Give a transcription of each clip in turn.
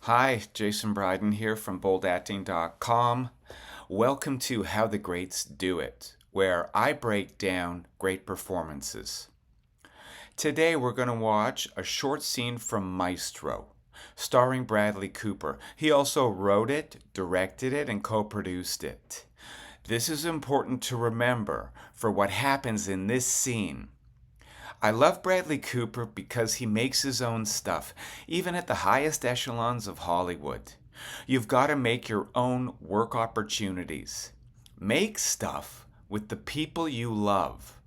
Hi, Jason Bryden here from boldacting.com. Welcome to How the Greats Do It, where I break down great performances. Today we're going to watch a short scene from Maestro, starring Bradley Cooper. He also wrote it, directed it, and co-produced it. This is important to remember for what happens in this scene. I love Bradley Cooper because he makes his own stuff, even at the highest echelons of Hollywood. You've got to make your own work opportunities. Make stuff with the people you love.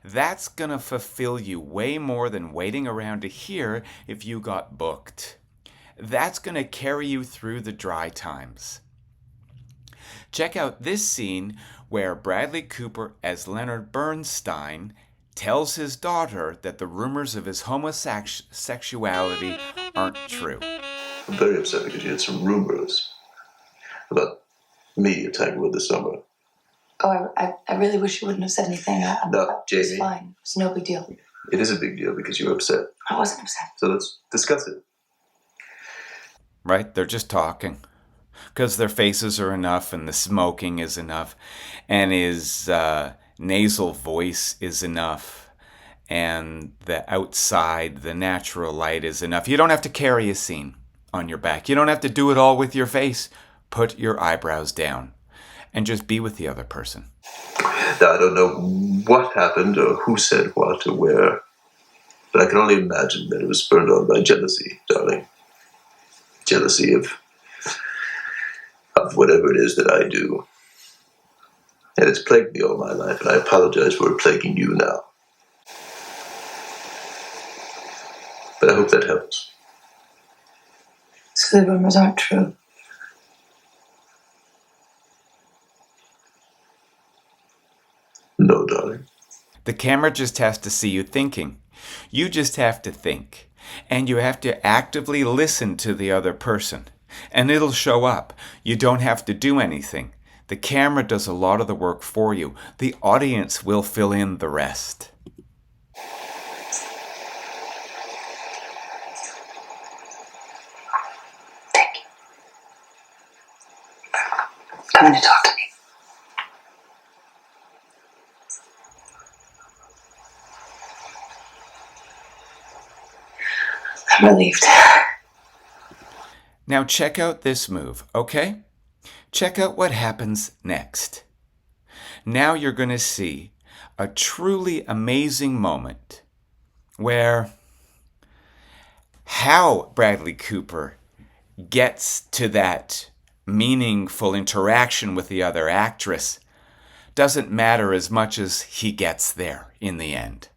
That's going to fulfill you way more than waiting around to hear if you got booked. That's going to carry you through the dry times. Check out this scene where Bradley Cooper as Leonard Bernstein tells his daughter that the rumors of his homosexuality aren't true. I'm very upset because you had some rumors about me attacking with this summer. Oh, I really wish you wouldn't have said anything. No, Jamie. It's fine. It's no big deal. It is a big deal because you're upset. I wasn't upset. So let's discuss it. Right? They're just talking. Because their faces are enough and the smoking is enough and his nasal voice is enough and the outside, the natural light is enough. You don't have to carry a scene on your back. You don't have to do it all with your face. Put your eyebrows down and just be with the other person. Now, I don't know what happened or who said what or where, but I can only imagine that it was spurred on by jealousy, darling. Jealousy of whatever it is that I do. And it's plagued me all my life, and I apologize for it plaguing you now. But I hope that helps. So the rumors aren't true. No, darling. The camera just has to see you thinking. You just have to think. And you have to actively listen to the other person. And it'll show up. You don't have to do anything. The camera does a lot of the work for you. The audience will fill in the rest. Thank you. Come in to talk to me. I'm relieved. Now check out this move, okay? Check out what happens next. Now you're going to see a truly amazing moment where how Bradley Cooper gets to that meaningful interaction with the other actress doesn't matter as much as he gets there in the end.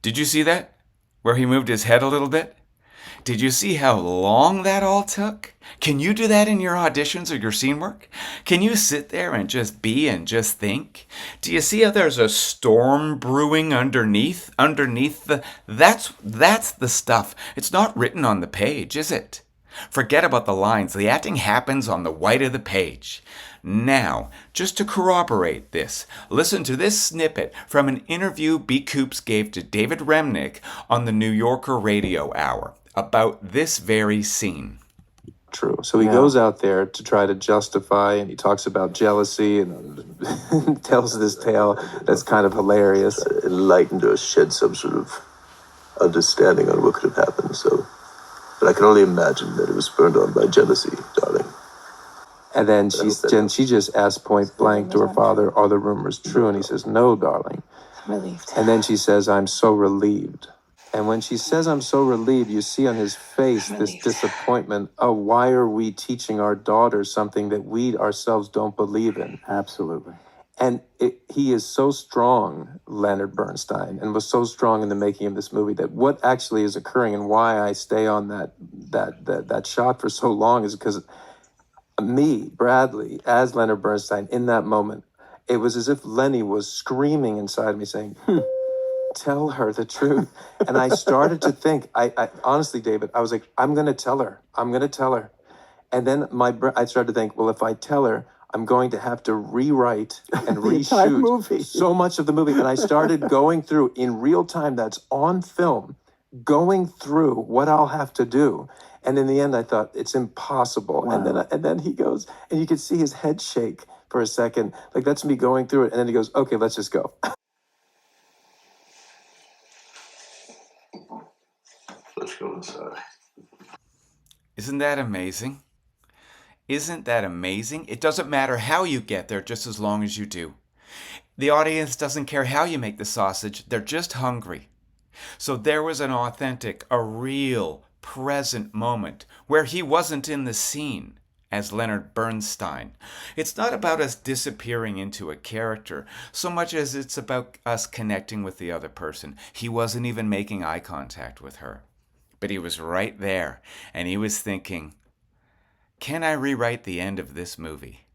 Did you see that? Where he moved his head a little bit? Did you see how long that all took? Can you do that in your auditions or your scene work? Can you sit there and just be and just think? Do you see how there's a storm brewing underneath that's the stuff. It's not written on the page, is it? Forget about the lines. The acting happens on the white of the page. Now, just to corroborate this, listen to this snippet from an interview B. Coops gave to David Remnick on the New Yorker Radio Hour about this very scene. True. So he goes out there to try to justify, and he talks about jealousy and tells this tale that's kind of hilarious. Enlightened or shed some sort of understanding on what could have happened, so... But I can only imagine that it was spurred on by jealousy, darling. And then she just asks point blank to her father, are the rumors true? And he says, no, darling. I'm relieved. And then she says, I'm so relieved. And when she says, I'm so relieved, you see on his face this disappointment. Oh, why are we teaching our daughters something that we ourselves don't believe in? Absolutely. And he is so strong, Leonard Bernstein, and was so strong in the making of this movie that what actually is occurring and why I stay on that shot for so long is because me, Bradley, as Leonard Bernstein, in that moment, it was as if Lenny was screaming inside me saying, tell her the truth. And I started to think, I honestly, David, I was like, I'm going to tell her. I'm going to tell her. And then I started to think, well, if I tell her, I'm going to have to rewrite and entire reshoot movie. so much of the movie. And I started going through in real time, that's on film, going through what I'll have to do. And in the end, I thought it's impossible. Wow. And then he goes, and you could see his head shake for a second. Like, that's me going through it. And then he goes, okay, let's just go. Let's go inside. Isn't that amazing? Isn't that amazing? It doesn't matter how you get there, just as long as you do. The audience doesn't care how you make the sausage, they're just hungry. So there was an authentic, a real, present moment where he wasn't in the scene as Leonard Bernstein. It's not about us disappearing into a character so much as it's about us connecting with the other person. He wasn't even making eye contact with her. But he was right there, and he was thinking, can I rewrite the end of this movie?